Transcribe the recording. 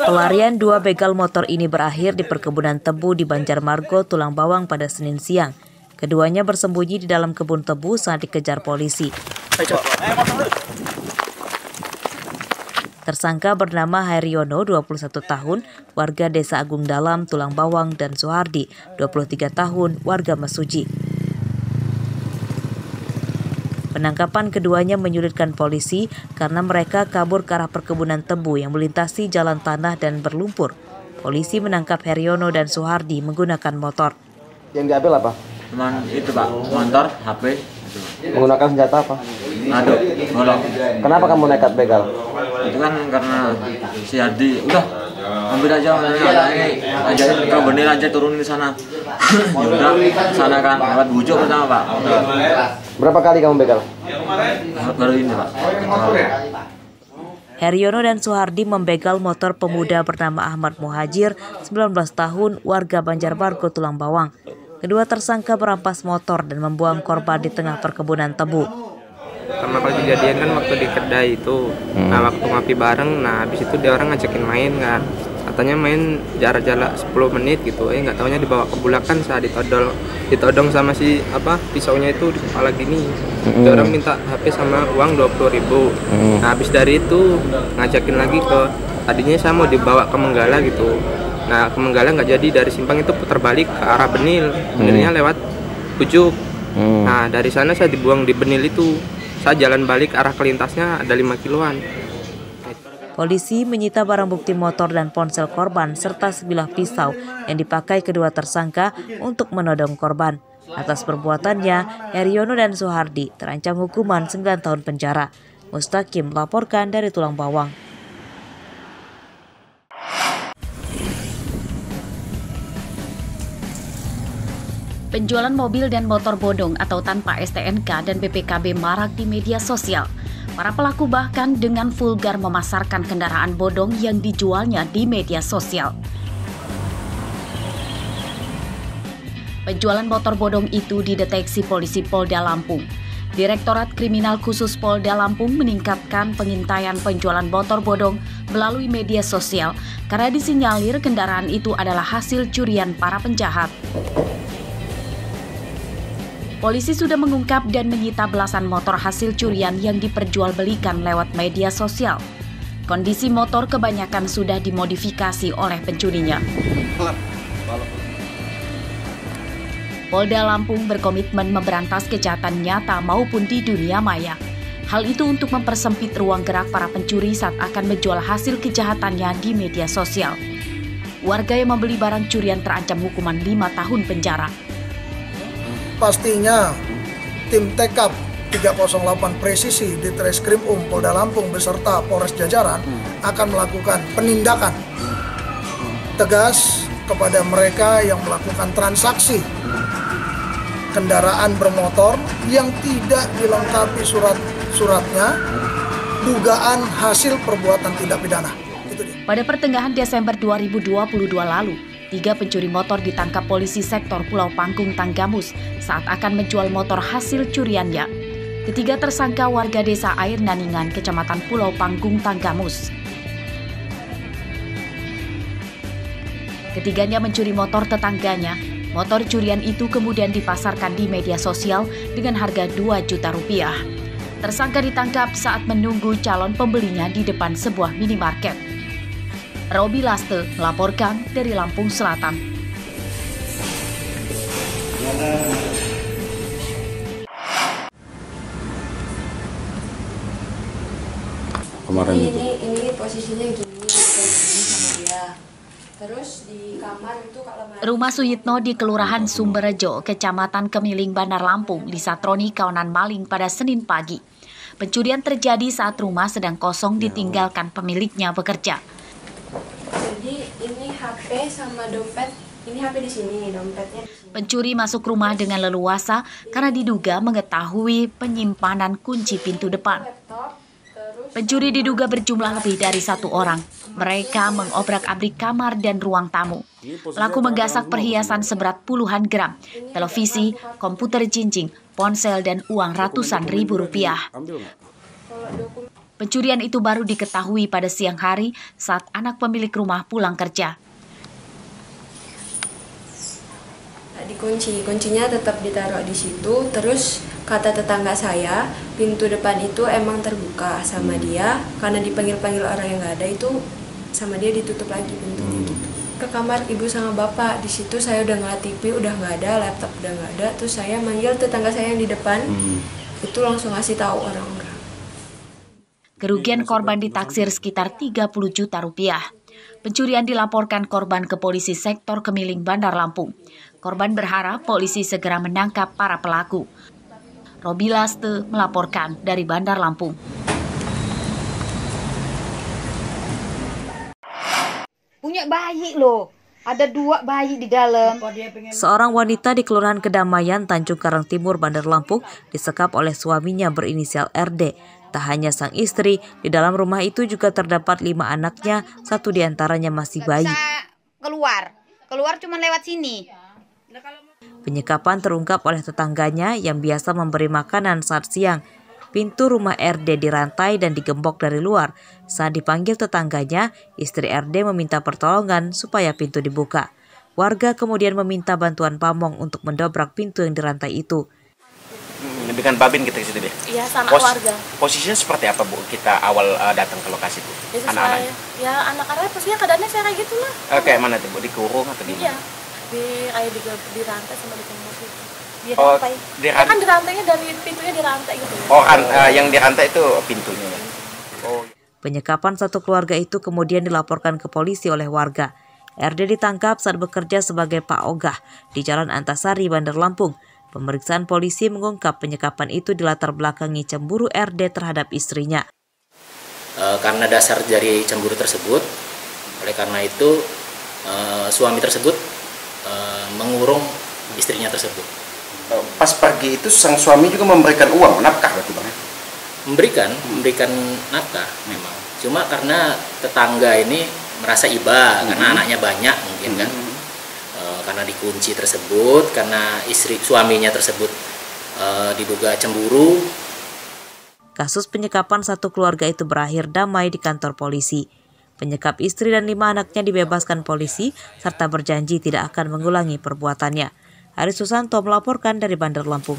Pelarian dua begal motor ini berakhir di perkebunan tebu di Banjarmargo, Tulang Bawang pada Senin siang. Keduanya bersembunyi di dalam kebun tebu saat dikejar polisi. Tersangka bernama Haryono, 21 tahun, warga Desa Agung Dalam, Tulang Bawang, dan Suhardi, 23 tahun, warga Mesuji. Penangkapan keduanya menyulitkan polisi karena mereka kabur ke arah perkebunan tebu yang melintasi jalan tanah dan berlumpur. Polisi menangkap Haryono dan Suhardi menggunakan motor. Yang diambil apa? Cuman itu Pak, motor, HP. Menggunakan senjata apa? Aduh, golok. Kenapa kamu nekat begal? Itu kan karena si Hardi, udah ambil aja, ajarin ke bener aja turunin di sana. Ya udah, sana kan lewat bujuk pertama Pak. Berapa kali kamu begal? Baru ini Pak. Haryono dan Suhardi membegal motor pemuda bernama Ahmad Muhajir, 19 tahun, warga Banjarmargo, Tulang Bawang. Kedua tersangka merampas motor dan membuang korban di tengah perkebunan tebu. Pertama kali kejadian kan waktu di kedai itu, nah waktu ngopi bareng, nah habis itu dia orang ngajakin main kan, katanya main jarak-jarak 10 menit gitu, nggak taunya dibawa ke Bulakan saat ditodong sama si pisaunya itu di kepala gini. Dia orang minta HP sama uang 20.000. Nah habis dari itu ngajakin lagi ke, tadinya saya mau dibawa ke Menggala gitu. Nah ke Menggala nggak jadi, dari Simpang itu putar balik ke arah Benil, Benilnya lewat Pujuk. Nah dari sana saya dibuang di Benil itu. Saya jalan balik arah kelintasnya ada 5 kiloan. Polisi menyita barang bukti motor dan ponsel korban serta sebilah pisau yang dipakai kedua tersangka untuk menodong korban. Atas perbuatannya, Haryono dan Suhardi terancam hukuman 9 tahun penjara. Mustaqim melaporkan dari Tulang Bawang. Penjualan mobil dan motor bodong atau tanpa STNK dan BPKB marak di media sosial. Para pelaku bahkan dengan vulgar memasarkan kendaraan bodong yang dijualnya di media sosial. Penjualan motor bodong itu dideteksi polisi Polda Lampung. Direktorat Kriminal Khusus Polda Lampung meningkatkan pengintaian penjualan motor bodong melalui media sosial karena disinyalir kendaraan itu adalah hasil curian para penjahat. Polisi sudah mengungkap dan menyita belasan motor hasil curian yang diperjualbelikan lewat media sosial. Kondisi motor kebanyakan sudah dimodifikasi oleh pencurinya. Polda Lampung berkomitmen memberantas kejahatan nyata maupun di dunia maya. Hal itu untuk mempersempit ruang gerak para pencuri saat akan menjual hasil kejahatannya di media sosial. Warga yang membeli barang curian terancam hukuman 5 tahun penjara. Pastinya tim TKP 308 Presisi di Treskrim Polda Lampung beserta Polres Jajaran akan melakukan penindakan tegas kepada mereka yang melakukan transaksi kendaraan bermotor yang tidak dilengkapi surat-suratnya, dugaan hasil perbuatan tindak pidana. Pada pertengahan Desember 2022 lalu, 3 pencuri motor ditangkap polisi sektor Pulau Panggung Tanggamus saat akan menjual motor hasil curiannya. Ketiga tersangka warga desa Air Naningan, Kecamatan Pulau Panggung Tanggamus. Ketiganya mencuri motor tetangganya. Motor curian itu kemudian dipasarkan di media sosial dengan harga 2 juta rupiah. Tersangka ditangkap saat menunggu calon pembelinya di depan sebuah minimarket. Robi Laste melaporkan dari Lampung Selatan. Kemarin ini posisinya gini sama dia. Terus di kamar itu kalau Rumah Suyitno di Kelurahan Sumberjo, Kecamatan Kemiling, Bandar Lampung, disatroni kawanan maling pada Senin pagi. Pencurian terjadi saat rumah sedang kosong ditinggalkan pemiliknya bekerja. Jadi ini HP sama dompet, ini HP di sini, dompetnya di sini. Pencuri masuk rumah dengan leluasa karena diduga mengetahui penyimpanan kunci pintu depan. Pencuri diduga berjumlah lebih dari 1 orang. Mereka mengobrak-abrik kamar dan ruang tamu. Pelaku menggasak perhiasan seberat puluhan gram, televisi, komputer cincin, ponsel, dan uang ratusan ribu rupiah. Pencurian itu baru diketahui pada siang hari saat anak pemilik rumah pulang kerja. Dikunci, kuncinya tetap ditaruh di situ. Terus kata tetangga saya, pintu depan itu emang terbuka sama dia, karena dipanggil-panggil orang yang nggak ada itu, sama dia ditutup lagi pintunya gitu. Ke kamar ibu sama bapak, di situ saya udah ngeliat TV udah nggak ada, laptop udah nggak ada. Terus saya manggil tetangga saya yang di depan, itu langsung ngasih tahu orang-orang. Kerugian korban ditaksir sekitar 30 juta rupiah. Pencurian dilaporkan korban ke polisi sektor Kemiling Bandar Lampung. Korban berharap polisi segera menangkap para pelaku. Robi Laste melaporkan dari Bandar Lampung. Punya bayi loh, ada 2 bayi di dalam. Seorang wanita di Kelurahan Kedamaian, Tanjung Karang Timur, Bandar Lampung disekap oleh suaminya berinisial RD. Tak hanya sang istri, di dalam rumah itu juga terdapat 5 anaknya, 1 diantaranya masih bayi. Keluar cuma lewat sini. Penyekapan terungkap oleh tetangganya yang biasa memberi makanan saat siang. Pintu rumah RD dirantai dan digembok dari luar. Saat dipanggil tetangganya, istri RD meminta pertolongan supaya pintu dibuka. Warga kemudian meminta bantuan pamong untuk mendobrak pintu yang dirantai itu. Dengan Babin kita ke situ deh. Iya, sama keluarga. Posisinya seperti apa Bu kita awal datang ke lokasi itu? Anak-anaknya? Ya anak-anaknya posisinya keadaannya saya kayak gitu lah. Kayak mana tuh Bu? Dikurung atau gimana? Iya, di rantai sama di kemur gitu. Kan dirantainya dari pintunya dirantai gitu. Yang dirantai itu pintunya. Penyekapan 1 keluarga itu kemudian dilaporkan ke polisi oleh warga. RD ditangkap saat bekerja sebagai Pak Ogah di Jalan Antasari, Bandar Lampung. Pemeriksaan polisi mengungkap penyekapan itu dilatar belakangi cemburu RD terhadap istrinya. Karena dasar dari cemburu tersebut, oleh karena itu suami tersebut mengurung istrinya tersebut. Pas pergi itu sang suami juga memberikan uang, nafkah berarti Bang? Memberikan nafkah memang. Cuma karena tetangga ini merasa iba karena anaknya banyak mungkin kan. Karena dikunci tersebut, karena suaminya tersebut diduga cemburu. Kasus penyekapan 1 keluarga itu berakhir damai di kantor polisi. Penyekap istri dan 5 anaknya dibebaskan polisi serta berjanji tidak akan mengulangi perbuatannya. Haris Susanto melaporkan dari Bandar Lampung.